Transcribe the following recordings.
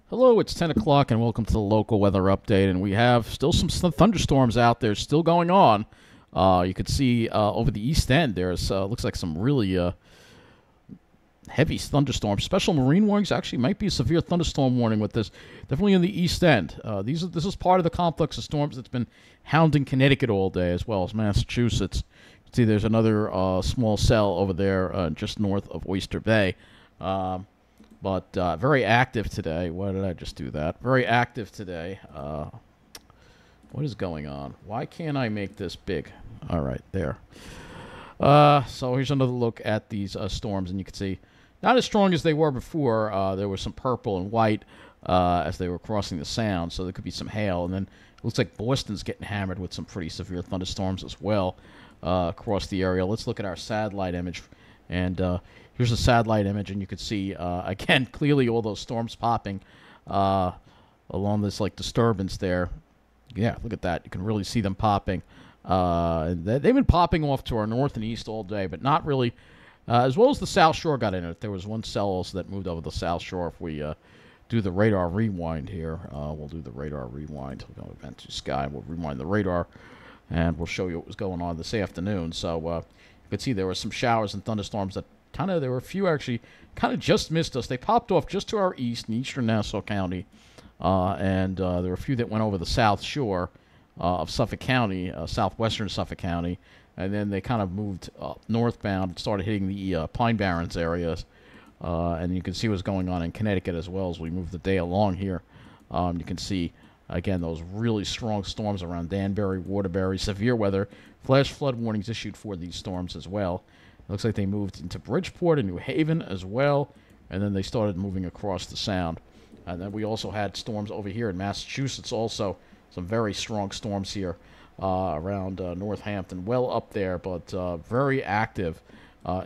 Hello, it's 10 o'clock and welcome to the local weather update. And we have still some thunderstorms out there still going on. You can see over the east end there's looks like some really heavy thunderstorms. Special marine warnings actually might be a severe thunderstorm warning with this. Definitely in the east end. This is part of the complex of storms that's been hounding Connecticut all day as well as Massachusetts. You can see there's another small cell over there just north of Oyster Bay. But very active today. Why did I just do that? Very active today. What is going on? Why can't I make this big? All right, there. So here's another look at these storms, and you can see not as strong as they were before. There was some purple and white as they were crossing the Sound, so there could be some hail. And then it looks like Boston's getting hammered with some pretty severe thunderstorms as well across the area. Let's look at our satellite image. And here's a satellite image, and you can see, again, clearly all those storms popping along this, like, disturbance there. Yeah, look at that. You can really see them popping. They've been popping off to our north and east all day, but not really, as well as the South Shore got in it. There was one cell also that moved over the South Shore. If we do the radar rewind here, we'll do the radar rewind. We'll go event to sky. We'll rewind the radar, and we'll show you what was going on this afternoon. So you can see there were some showers and thunderstorms that there were a few actually kind of just missed us. They popped off just to our east in eastern Nassau County, and there were a few that went over the South Shore of Suffolk County, southwestern Suffolk County, and then they kind of moved northbound and started hitting the Pine Barrens areas. And you can see what's going on in Connecticut as well as we move the day along here. You can see, again, those really strong storms around Danbury, Waterbury, severe weather, flash flood warnings issued for these storms as well. It looks like they moved into Bridgeport and New Haven as well, and then they started moving across the Sound. And then we also had storms over here in Massachusetts also, some very strong storms here around Northampton, well up there, but very active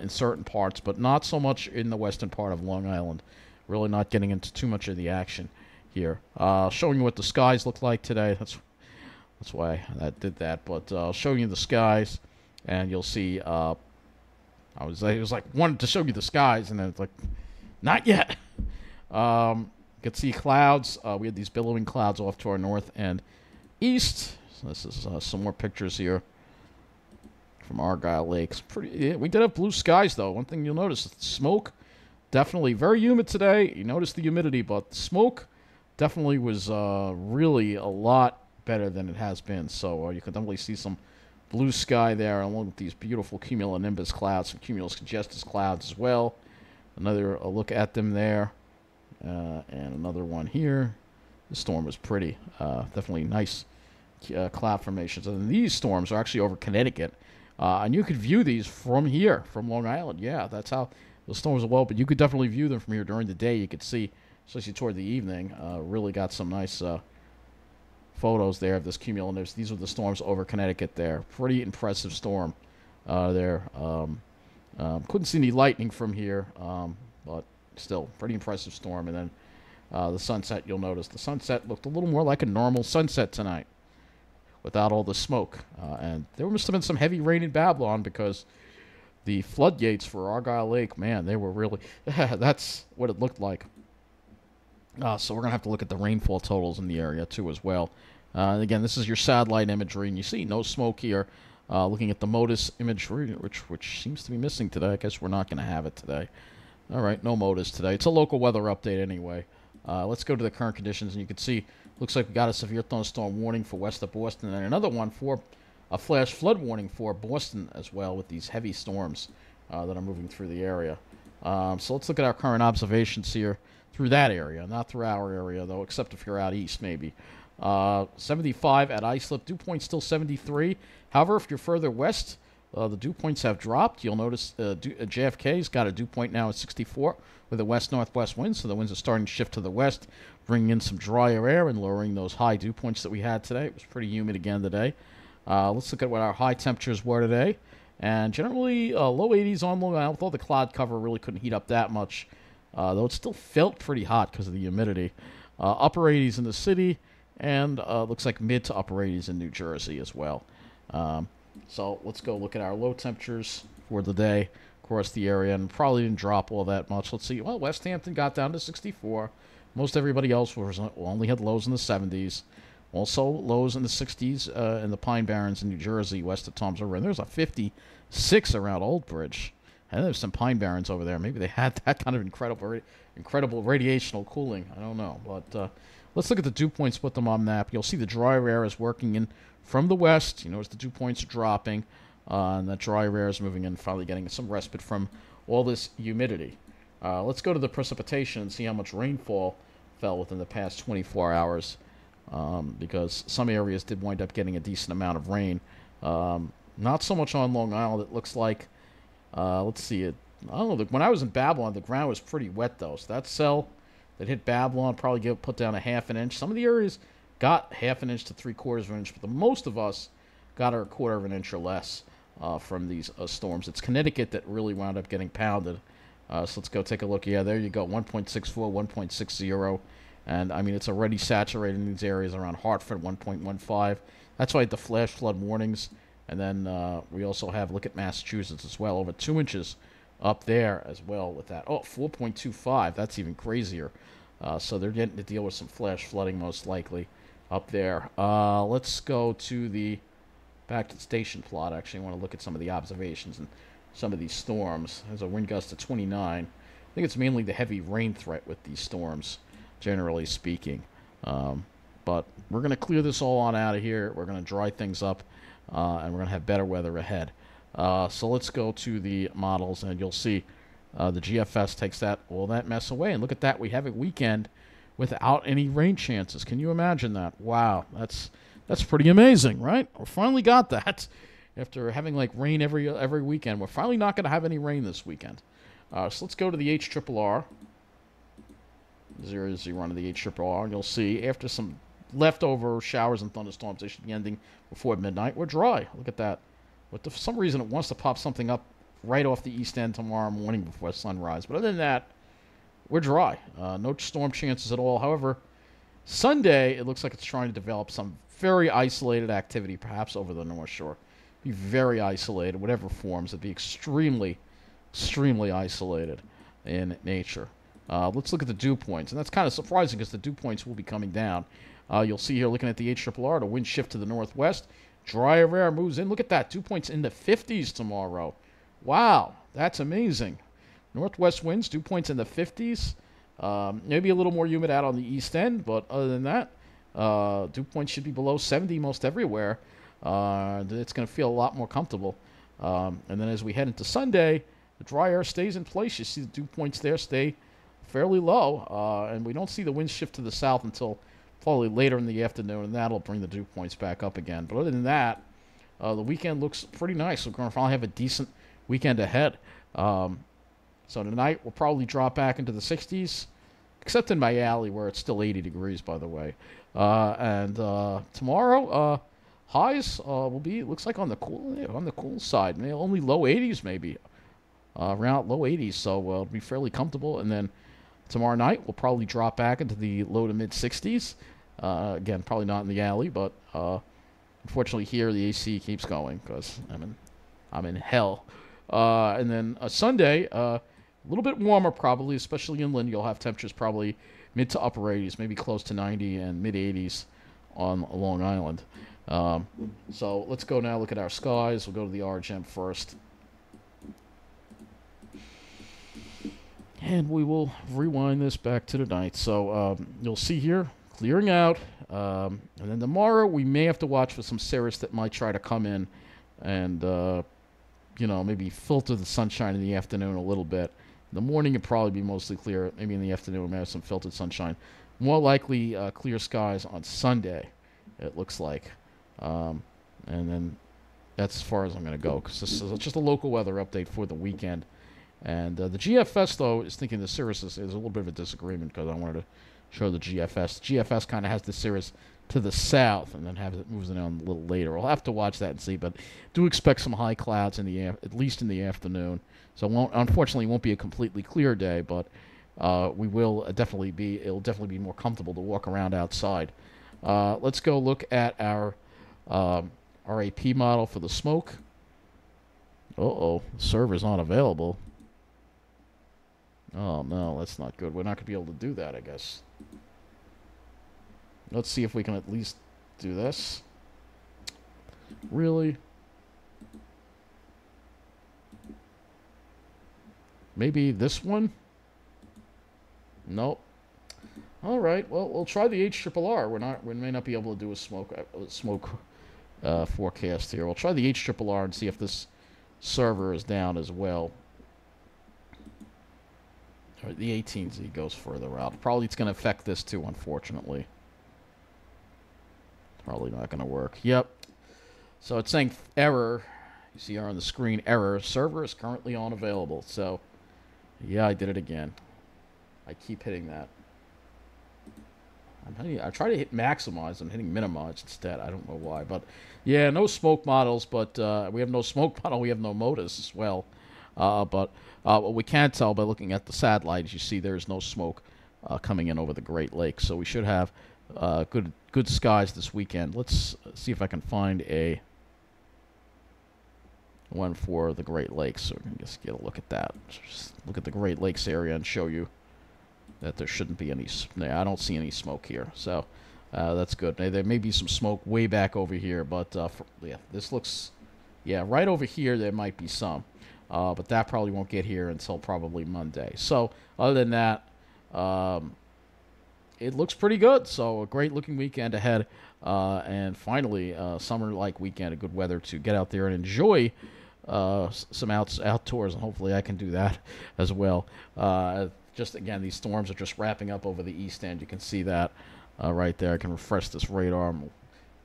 in certain parts, but not so much in the western part of Long Island. Really not getting into too much of the action here. Showing you what the skies look like today. That's why I did that, but showing you the skies, and you'll see... it was like wanted to show you the skies, and then it's like, not yet. You could see clouds. We had these billowing clouds off to our north and east. So this is some more pictures here from Argyle Lakes. We did have blue skies, though. One thing you'll notice, smoke, definitely very humid today. You notice the humidity, but smoke definitely was really a lot better than it has been. So you can definitely see some blue sky there, along with these beautiful cumulonimbus clouds, some cumulus congestus clouds as well. Another look at them there, and another one here. The storm was pretty, definitely nice cloud formations. And these storms are actually over Connecticut, and you could view these from here, from Long Island. Yeah, that's how the storms are well, but you could definitely view them from here during the day. You could see, especially toward the evening, really got some nice photos there of this cumulonimbus. These are the storms over Connecticut there. Pretty impressive storm there. Couldn't see any lightning from here, but still, pretty impressive storm. And then the sunset, you'll notice the sunset looked a little more like a normal sunset tonight without all the smoke. And there must have been some heavy rain in Babylon because the floodgates for Argyle Lake, man, they were really... that's what it looked like. So we're going to have to look at the rainfall totals in the area, too, as well. And again, this is your satellite imagery, and you see no smoke here. Looking at the MODIS imagery, which seems to be missing today. I guess we're not going to have it today. All right, no MODIS today. It's a local weather update anyway. Let's go to the current conditions, and you can see, looks like we got a severe thunderstorm warning for west of Boston, and another one for a flash flood warning for Boston as well, with these heavy storms that are moving through the area. So let's look at our current observations here through that area, not through our area, though, except if you're out east, maybe. 75 at Islip, dew point still 73. However, if you're further west, the dew points have dropped. You'll notice JFK's got a dew point now at 64 with a west-northwest wind, so the winds are starting to shift to the west, bringing in some drier air and lowering those high dew points that we had today. It was pretty humid again today. Let's look at what our high temperatures were today. And generally, low 80s on Long Island. With all the cloud cover, really couldn't heat up that much. Though it still felt pretty hot because of the humidity. Upper 80s in the city, and looks like mid to upper 80s in New Jersey as well. So let's go look at our low temperatures for the day across the area, and probably didn't drop all that much. Let's see. Well, West Hampton got down to 64. Most everybody else was only had lows in the 70s. Also lows in the 60s in the Pine Barrens in New Jersey, west of Toms River. And there's a 56 around Old Bridge. And there's some Pine Barrens over there. Maybe they had that kind of incredible radiational cooling. I don't know. But let's look at the dew points, put them on map. You'll see the drier air is working in from the west. You notice the dew points are dropping. And that drier air is moving in, finally getting some respite from all this humidity. Let's go to the precipitation and see how much rainfall fell within the past 24 hours. Because some areas did wind up getting a decent amount of rain. Not so much on Long Island. It looks like, let's see it. I don't know. When I was in Babylon, the ground was pretty wet though. So that cell that hit Babylon probably put down a half an inch. Some of the areas got half an inch to 3/4 of an inch, but the most of us got a 1/4 of an inch or less from these storms. It's Connecticut that really wound up getting pounded. So let's go take a look. Yeah, there you go. 1.64, 1.60. And, I mean, it's already saturated in these areas around Hartford, 1.15. That's why the flash flood warnings. And then we also have, look at Massachusetts as well, over 2 inches up there as well with that. Oh, 4.25. That's even crazier. So they're getting to deal with some flash flooding most likely up there. Let's go to back to the station plot. Actually, I want to look at some of the observations and some of these storms. There's a wind gust of 29. I think it's mainly the heavy rain threat with these storms, generally speaking. But we're going to clear this all on out of here. We're going to dry things up, and we're going to have better weather ahead. So let's go to the models, and you'll see the GFS takes all that mess away. And look at that. We have a weekend without any rain chances. Can you imagine that? Wow. That's pretty amazing, right? We finally got that. After having like rain every weekend, we're finally not going to have any rain this weekend. So let's go to the HRRR. 0 to 1 of the HRRR, and you'll see after some leftover showers and thunderstorms, they should be ending before midnight. We're dry. Look at that. But for some reason, it wants to pop something up right off the east end tomorrow morning before sunrise. But other than that, we're dry. No storm chances at all. However, Sunday, it looks like it's trying to develop some very isolated activity, perhaps over the North Shore. Be very isolated, whatever forms. It'd be extremely, extremely isolated in nature. Let's look at the dew points, and that's kind of surprising because the dew points will be coming down. You'll see here, looking at the HRRR, the wind shift to the northwest. Drier air moves in. Look at that, dew points in the 50s tomorrow. Wow, that's amazing. Northwest winds, dew points in the 50s. Maybe a little more humid out on the east end, but other than that, dew points should be below 70 most everywhere. It's going to feel a lot more comfortable. And then as we head into Sunday, the dry air stays in place. You see the dew points there stay fairly low, and we don't see the winds shift to the south until probably later in the afternoon, and that'll bring the dew points back up again. But other than that, the weekend looks pretty nice. We're going to finally have a decent weekend ahead. So tonight we'll probably drop back into the 60s, except in my alley where it's still 80 degrees, by the way. And tomorrow, highs will be, looks like on the cool side. Only low 80s maybe, around low 80s. So it'll be fairly comfortable. And then tomorrow night we'll probably drop back into the low to mid 60s. Again, probably not in the alley, but unfortunately here the AC keeps going because I'm in hell. And then Sunday, a little bit warmer probably, especially inland. You'll have temperatures probably mid to upper 80s, maybe close to 90 and mid 80s on Long Island. So let's go now look at our skies. We'll go to the RGM first. And we will rewind this back to the night. So you'll see here, clearing out. And then tomorrow we may have to watch for some cirrus that might try to come in and maybe filter the sunshine in the afternoon a little bit. In the morning, it'll probably be mostly clear. Maybe in the afternoon, we may have some filtered sunshine. More likely, clear skies on Sunday, it looks like. And then that's as far as I'm going to go, because this is just a local weather update for the weekend. And the GFS, though, is thinking the cirrus is a little bit of a disagreement, because I wanted to show the GFS. The GFS kind of has the cirrus to the south, and then moves it on a little later. We'll have to watch that and see, but do expect some high clouds at least in the afternoon. So unfortunately, it won't be a completely clear day, but it'll definitely be more comfortable to walk around outside. Let's go look at our RAP model for the smoke. The server's not available. Oh no, that's not good. We're not going to be able to do that, I guess. Let's see if we can at least do this. Really? Maybe this one? Nope. All right. Well, we'll try the HRRR. We may not be able to do a smoke forecast here. We'll try the HRRR and see if this server is down as well. All right, the 18Z goes further out. Probably it's going to affect this too, unfortunately. Probably not going to work. Yep. So it's saying error. You see here on the screen, error. Server is currently unavailable. So, yeah, I did it again. I keep hitting that. I try to hit maximize. I'm hitting minimize instead. I don't know why. But, yeah, no smoke models. But we have no smoke model. We have no MODIS as well. But what we can tell by looking at the satellites, you see there's no smoke coming in over the Great Lakes. So we should have good skies this weekend. Let's see if I can find a one for the Great Lakes. So we can just get a look at that. Just look at the Great Lakes area and show you that there shouldn't be any. I don't see any smoke here. So that's good. There may be some smoke way back over here, but yeah, this looks, yeah, right over here there might be some. But that probably won't get here until probably Monday. So other than that, it looks pretty good. So a great looking weekend ahead. And finally, summer-like weekend, a good weather to get out there and enjoy some outdoors. And hopefully I can do that as well. Just again, these storms are just wrapping up over the east end. You can see that right there. I can refresh this radar. We'll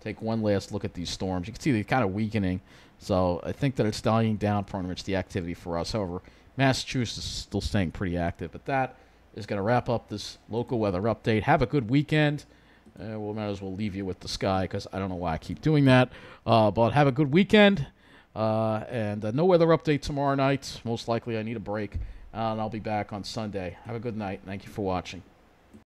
take one last look at these storms. You can see they're kind of weakening. So I think that it's dying down pretty much the activity for us. However, Massachusetts is still staying pretty active. But that is going to wrap up this local weather update. Have a good weekend. We might as well leave you with the sky because I don't know why I keep doing that. But have a good weekend. And no weather update tomorrow night. Most likely I need a break. And I'll be back on Sunday. Have a good night. Thank you for watching.